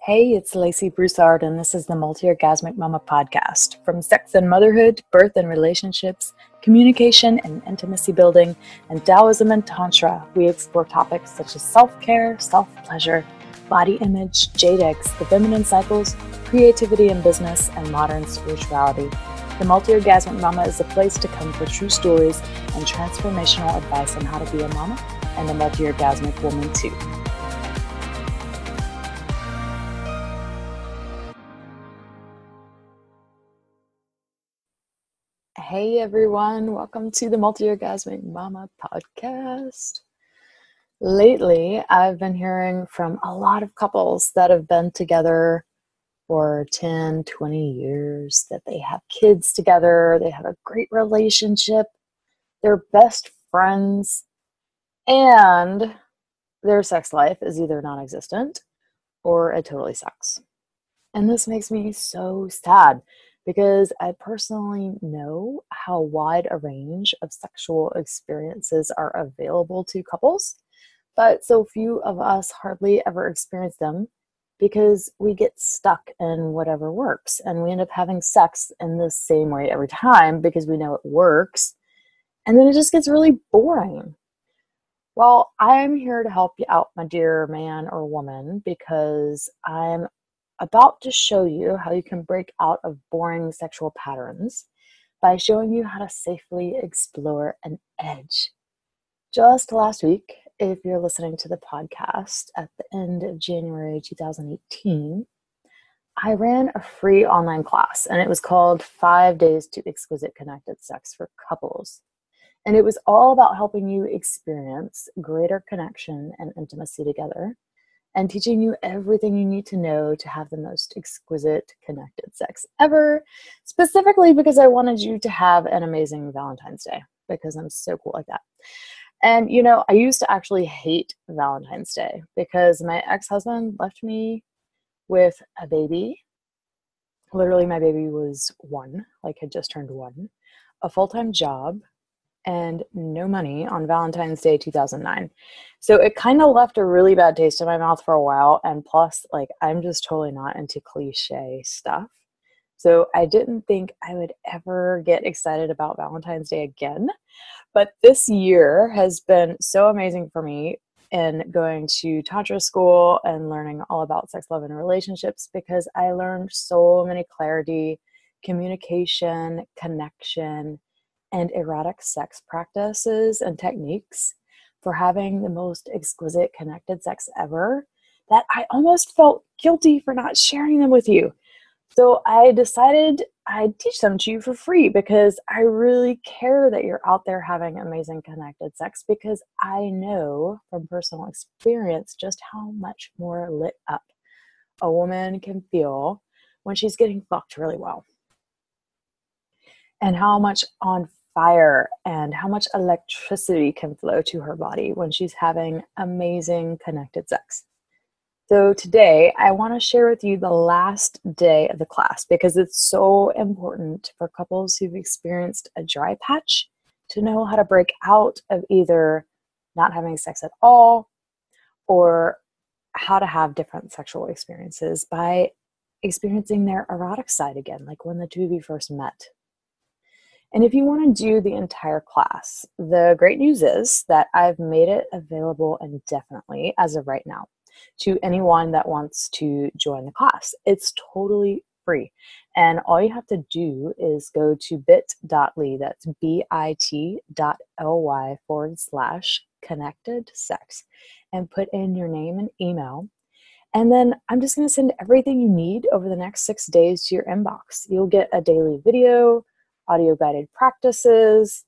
Hey, it's Lacey Broussard, and this is the Multiorgasmic Mama podcast. From sex and motherhood, birth and relationships, communication and intimacy building, and Taoism and Tantra, we explore topics such as self-care, self-pleasure, body image, jade eggs, the feminine cycles, creativity in business, and modern spirituality. The Multiorgasmic Mama is a place to come for true stories and transformational advice on how to be a mama and a multi-orgasmic woman too. Hey everyone, welcome to the Multiorgasmic Mama podcast. Lately, I've been hearing from a lot of couples that have been together for 10, 20 years, that they have kids together, they have a great relationship, they're best friends, and their sex life is either non-existent or it totally sucks. And this makes me so sad because I personally know how wide a range of sexual experiences are available to couples, but so few of us hardly ever experience them because we get stuck in whatever works and we end up having sex in the same way every time because we know it works, and then it just gets really boring. Well, I'm here to help you out, my dear man or woman, because I'm about to show you how you can break out of boring sexual patterns by showing you how to safely explore an edge. Just last week, if you're listening to the podcast at the end of January 2018, I ran a free online class, and it was called 5 Days to Exquisite Connected Sex for Couples. And it was all about helping you experience greater connection and intimacy together, and teaching you everything you need to know to have the most exquisite connected sex ever, specifically because I wanted you to have an amazing Valentine's Day, because I'm so cool like that. And you know, I used to actually hate Valentine's Day because my ex-husband left me with a baby. Literally, my baby was one, like had just turned one, a full-time job, and no money on Valentine's Day 2009. So it kind of left a really bad taste in my mouth for a while. And plus, like, I'm just totally not into cliche stuff. So I didn't think I would ever get excited about Valentine's Day again. But this year has been so amazing for me in going to Tantra school and learning all about sex, love, and relationships, because I learned so many clarity, communication, connection, and erotic sex practices and techniques for having the most exquisite connected sex ever that I almost felt guilty for not sharing them with you. So I decided I'd teach them to you for free because I really care that you're out there having amazing connected sex, because I know from personal experience just how much more lit up a woman can feel when she's getting fucked really well, and how much on fire and how much electricity can flow to her body when she's having amazing connected sex. So today I want to share with you the last day of the class, because it's so important for couples who've experienced a dry patch to know how to break out of either not having sex at all or how to have different sexual experiences by experiencing their erotic side again, like when the two of you first met. And if you want to do the entire class, the great news is that I've made it available indefinitely as of right now to anyone that wants to join the class. It's totally free. And all you have to do is go to bit.ly, that's bit.ly/connected sex, and put in your name and email. And then I'm just going to send everything you need over the next 6 days to your inbox. You'll get a daily video, audio guided practices,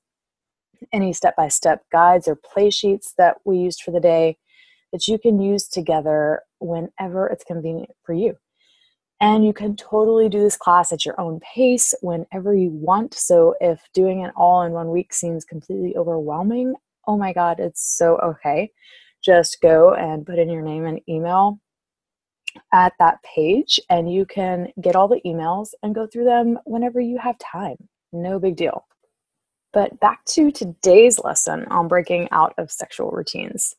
any step-by-step guides or playsheets that we used for the day that you can use together whenever it's convenient for you. And you can totally do this class at your own pace whenever you want. So if doing it all in 1 week seems completely overwhelming, oh my God, it's so okay. Just go and put in your name and email at that page, and you can get all the emails and go through them whenever you have time. No big deal. But back to today's lesson on breaking out of sexual routines.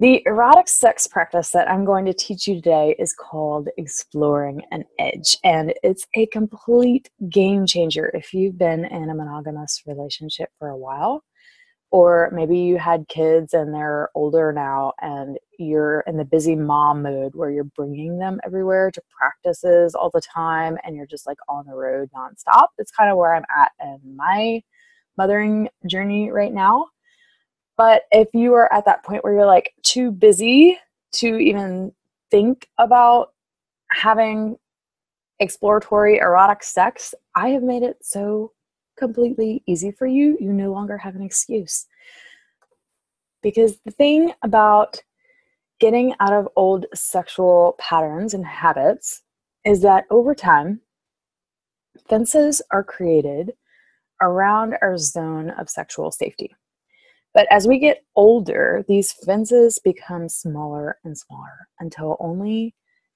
The erotic sex practice that I'm going to teach you today is called exploring an edge, and it's a complete game changer if you've been in a monogamous relationship for a while, or maybe you had kids and they're older now and you're in the busy mom mode where you're bringing them everywhere to practices all the time and you're just like on the road nonstop. It's kind of where I'm at in my mothering journey right now. But if you are at that point where you're like too busy to even think about having exploratory erotic sex, I have made it so completely easy for you. You no longer have an excuse. Because the thing about getting out of old sexual patterns and habits is that over time, fences are created around our zone of sexual safety. But as we get older, these fences become smaller and smaller until only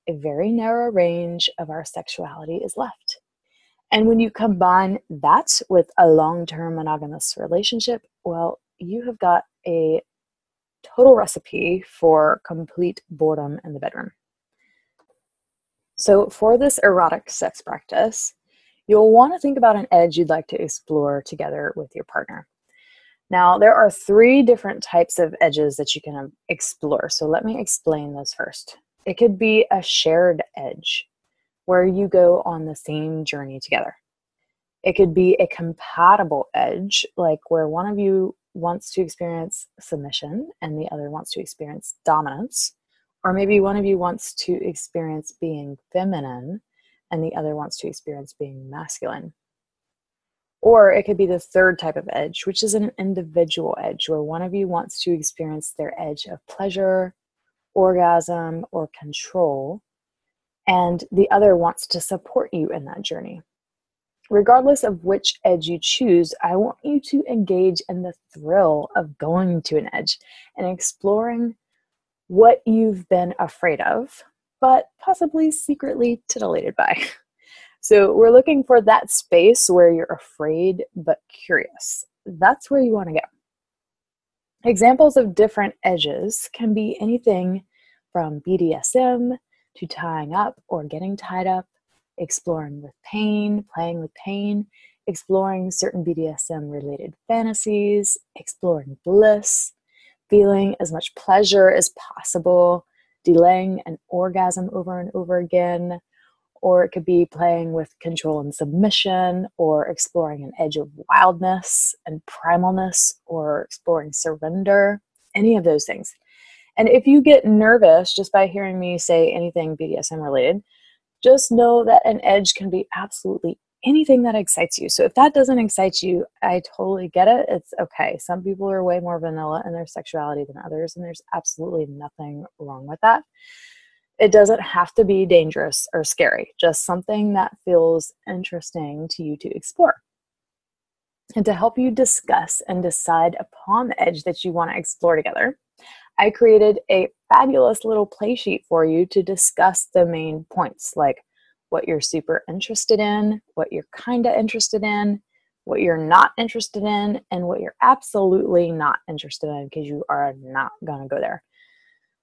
a very narrow range of our sexuality is left. And when you combine that with a long-term monogamous relationship, well, you have got a total recipe for complete boredom in the bedroom. So for this erotic sex practice, you'll want to think about an edge you'd like to explore together with your partner. Now, there are 3 different types of edges that you can explore. So let me explain those first. It could be a shared edge where you go on the same journey together. It could be a compatible edge, like where one of you wants to experience submission and the other wants to experience dominance. Or maybe one of you wants to experience being feminine and the other wants to experience being masculine. Or it could be the 3rd type of edge, which is an individual edge, where one of you wants to experience their edge of pleasure, orgasm, or control, and the other wants to support you in that journey. Regardless of which edge you choose, I want you to engage in the thrill of going to an edge and exploring what you've been afraid of, but possibly secretly titillated by. So we're looking for that space where you're afraid but curious. That's where you want to go. Examples of different edges can be anything from BDSM to tying up or getting tied up, exploring with pain, playing with pain, exploring certain BDSM-related fantasies, exploring bliss, feeling as much pleasure as possible, delaying an orgasm over and over again, or it could be playing with control and submission, or exploring an edge of wildness and primalness, or exploring surrender, any of those things. And if you get nervous just by hearing me say anything BDSM related, just know that an edge can be absolutely anything that excites you. So if that doesn't excite you, I totally get it. It's okay. Some people are way more vanilla in their sexuality than others, and there's absolutely nothing wrong with that. It doesn't have to be dangerous or scary, just something that feels interesting to you to explore. And to help you discuss and decide upon the edge that you want to explore together, I created a fabulous little play sheet for you to discuss the main points, like what you're super interested in, what you're kind of interested in, what you're not interested in, and what you're absolutely not interested in, because you are not going to go there.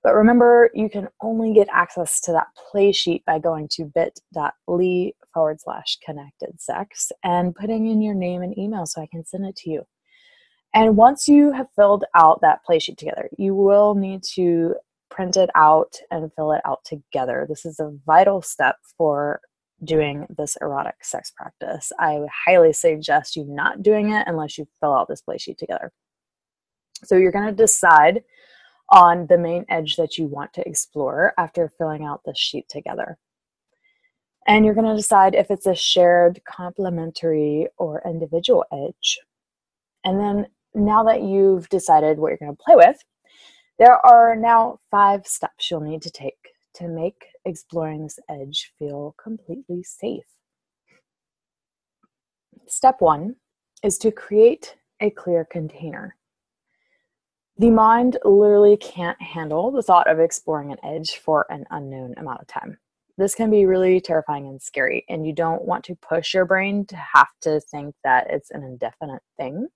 But remember, you can only get access to that play sheet by going to bit.ly/connectedsex and putting in your name and email so I can send it to you. And once you have filled out that play sheet together, you will need to print it out and fill it out together. This is a vital step for doing this erotic sex practice. I highly suggest you not doing it unless you fill out this play sheet together. So you're going to decide on the main edge that you want to explore after filling out the sheet together. And you're going to decide if it's a shared, complementary, or individual edge. And then now that you've decided what you're going to play with, there are now 5 steps you'll need to take to make exploring this edge feel completely safe. Step 1 is to create a clear container. The mind literally can't handle the thought of exploring an edge for an unknown amount of time. This can be really terrifying and scary, and you don't want to push your brain to have to think that it's an indefinite thing.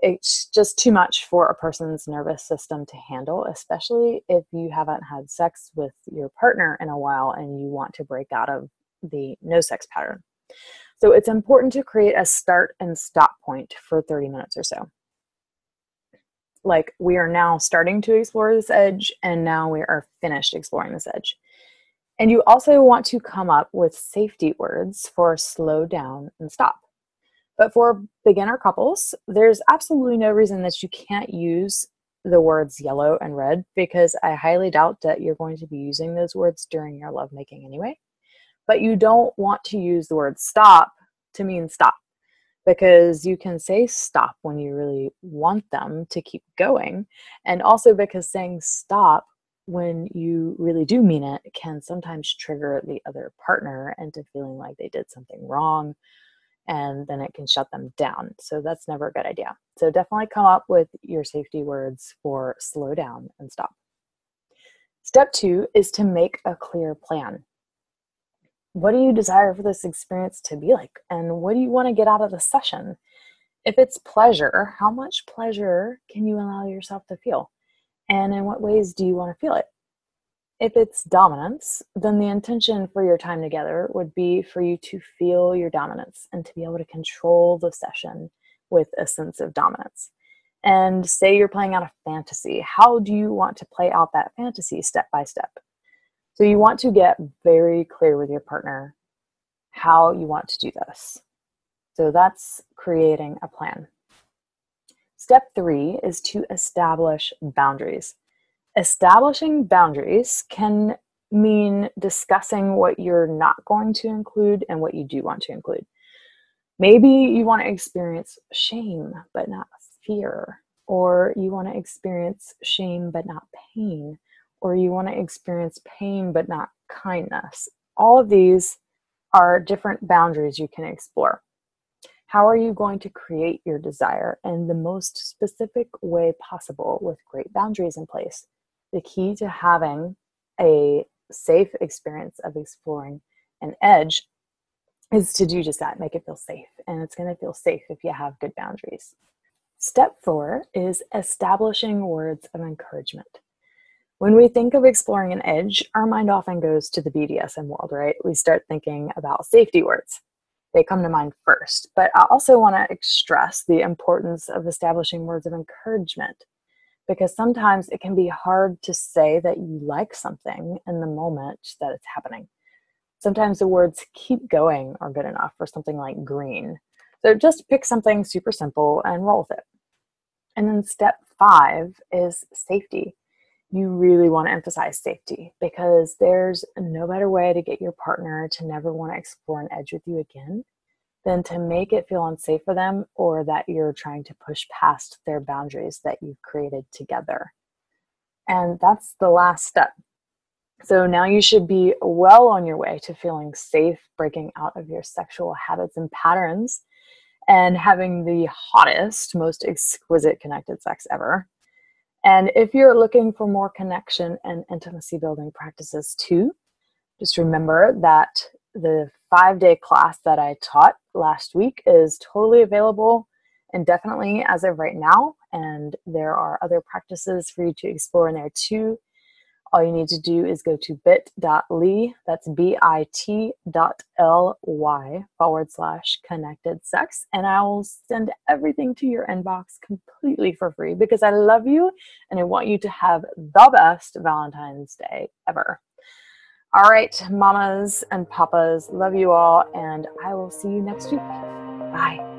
It's just too much for a person's nervous system to handle, especially if you haven't had sex with your partner in a while and you want to break out of the no sex pattern. So it's important to create a start and stop point for 30 minutes or so. Like, we are now starting to explore this edge, and now we are finished exploring this edge. And you also want to come up with safety words for slow down and stop. But for beginner couples, there's absolutely no reason that you can't use the words yellow and red, because I highly doubt that you're going to be using those words during your lovemaking anyway. But you don't want to use the word stop to mean stop, because you can say stop when you really want them to keep going. And also because saying stop when you really do mean it can sometimes trigger the other partner into feeling like they did something wrong, and then it can shut them down. So that's never a good idea. So definitely come up with your safety words for slow down and stop. Step 2 is to make a clear plan. What do you desire for this experience to be like? And what do you want to get out of the session? If it's pleasure, how much pleasure can you allow yourself to feel? And in what ways do you want to feel it? If it's dominance, then the intention for your time together would be for you to feel your dominance and to be able to control the session with a sense of dominance. And say you're playing out a fantasy. How do you want to play out that fantasy step by step? So you want to get very clear with your partner how you want to do this. So that's creating a plan. Step 3 is to establish boundaries. Establishing boundaries can mean discussing what you're not going to include and what you do want to include. Maybe you want to experience shame but not fear, or you want to experience shame but not pain, or you want to experience pain but not kindness. All of these are different boundaries you can explore. How are you going to create your desire in the most specific way possible with great boundaries in place? The key to having a safe experience of exploring an edge is to do just that, make it feel safe. And it's going to feel safe if you have good boundaries. Step 4 is establishing words of encouragement. When we think of exploring an edge, our mind often goes to the BDSM world, right? We start thinking about safety words. They come to mind first. But I also want to stress the importance of establishing words of encouragement, because sometimes it can be hard to say that you like something in the moment that it's happening. Sometimes the words keep going are good enough for something like green. So just pick something super simple and roll with it. And then step 5 is safety. You really want to emphasize safety, because there's no better way to get your partner to never want to explore an edge with you again than to make it feel unsafe for them, or that you're trying to push past their boundaries that you've created together. And that's the last step. So now you should be well on your way to feeling safe, breaking out of your sexual habits and patterns, and having the hottest, most exquisite connected sex ever. And if you're looking for more connection and intimacy building practices too, just remember that the 5-day class that I taught last week is totally available indefinitely as of right now. And there are other practices for you to explore in there too. All you need to do is go to bit.ly, that's bit.ly/connected sex, and I will send everything to your inbox completely for free, because I love you and I want you to have the best Valentine's Day ever. All right, mamas and papas, love you all, and I will see you next week. Bye.